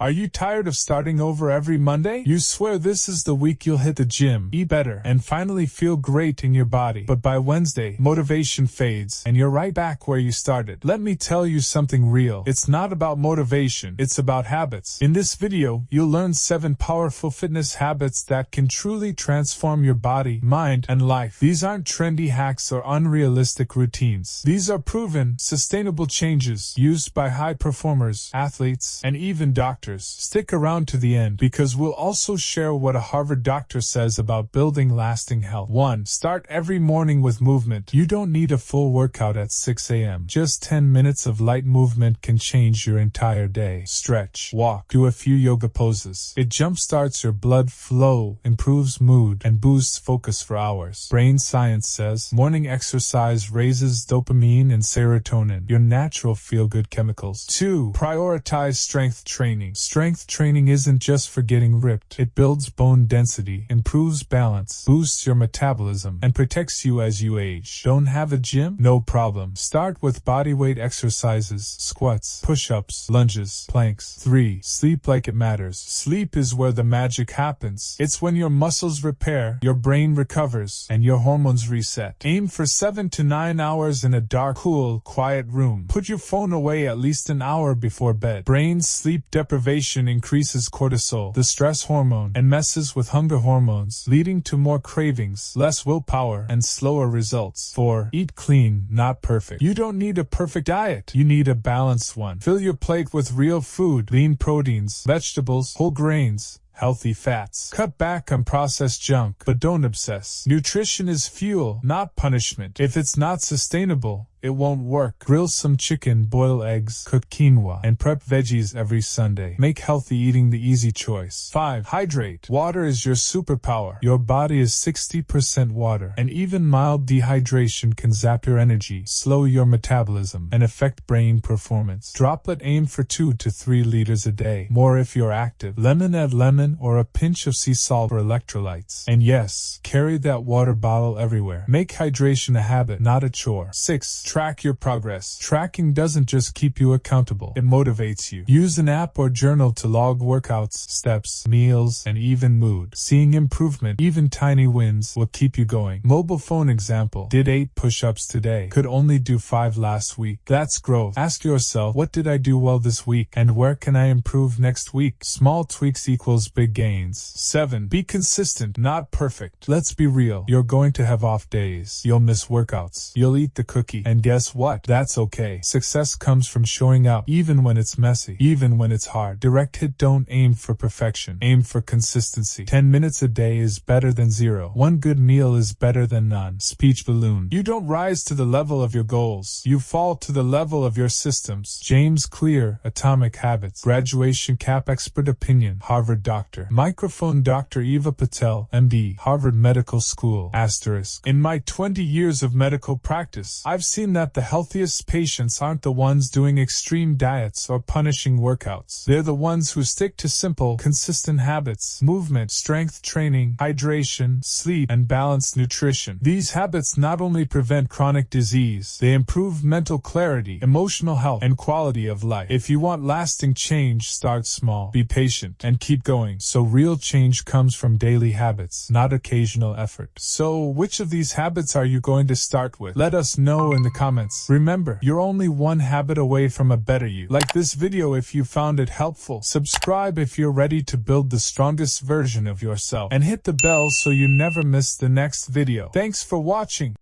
Are you tired of starting over every Monday? You swear this is the week you'll hit the gym, eat better, and finally feel great in your body. But by Wednesday, motivation fades, and you're right back where you started. Let me tell you something real. It's not about motivation, it's about habits. In this video, you'll learn 7 powerful fitness habits that can truly transform your body, mind, and life. These aren't trendy hacks or unrealistic routines. These are proven, sustainable changes used by high performers, athletes, and even doctors. Stick around to the end because we'll also share what a Harvard doctor says about building lasting health. 1. Start every morning with movement. You don't need a full workout at 6 a.m. Just 10 minutes of light movement can change your entire day. Stretch, walk, do a few yoga poses. It jumpstarts your blood flow, improves mood, and boosts focus for hours. Brain science says morning exercise raises dopamine and serotonin, your natural feel-good chemicals. 2. Prioritize strength training. Strength training isn't just for getting ripped. It builds bone density, improves balance, boosts your metabolism, and protects you as you age. Don't have a gym? No problem. Start with bodyweight exercises, squats, push-ups, lunges, planks. 3. Sleep like it matters. Sleep is where the magic happens. It's when your muscles repair, your brain recovers, and your hormones reset. Aim for 7 to 9 hours in a dark, cool, quiet room. Put your phone away at least an hour before bed. Brain sleep deprivation increases cortisol, the stress hormone, and messes with hunger hormones, leading to more cravings, less willpower, and slower results. 4. Eat clean, not perfect. You don't need a perfect diet. You need a balanced one. Fill your plate with real food, lean proteins, vegetables, whole grains, healthy fats. Cut back on processed junk, but don't obsess. Nutrition is fuel, not punishment. If it's not sustainable, it won't work. Grill some chicken, boil eggs, cook quinoa, and prep veggies every Sunday. Make healthy eating the easy choice. 5. Hydrate. Water is your superpower. Your body is 60% water, and even mild dehydration can zap your energy, slow your metabolism, and affect brain performance. Droplet aim for 2 to 3 liters a day. More if you're active. Lemon add lemon or a pinch of sea salt for electrolytes. And yes, carry that water bottle everywhere. Make hydration a habit, not a chore. 6. Track your progress. Tracking doesn't just keep you accountable, it motivates you. Use an app or journal to log workouts, steps, meals, and even mood. Seeing improvement, even tiny wins, will keep you going. Mobile phone example. Did 8 push-ups today. Could only do 5 last week. That's growth. Ask yourself, what did I do well this week, and where can I improve next week? Small tweaks equals big gains. 7. Be consistent, not perfect. Let's be real. You're going to have off days. You'll miss workouts. You'll eat the cookie. And guess what? That's okay. Success comes from showing up, even when it's messy, even when it's hard. Direct hit. Don't aim for perfection. Aim for consistency. 10 minutes a day is better than 0. 1 good meal is better than none. Speech balloon. You don't rise to the level of your goals. You fall to the level of your systems. James Clear, Atomic Habits. Graduation cap expert opinion. Harvard doctor. Microphone Dr. Eva Patel, MD. Harvard Medical School. Asterisk. In my 20 years of medical practice, I've seen that the healthiest patients aren't the ones doing extreme diets or punishing workouts. They're the ones who stick to simple, consistent habits: movement, strength training, hydration, sleep, and balanced nutrition. These habits not only prevent chronic disease, they improve mental clarity, emotional health, and quality of life. If you want lasting change, start small, be patient, and keep going. So real change comes from daily habits, not occasional effort. So which of these habits are you going to start with? Let us know in the comments. Remember, you're only one habit away from a better you. Like this video if you found it helpful. Subscribe if you're ready to build the strongest version of yourself. And hit the bell so you never miss the next video. Thanks for watching.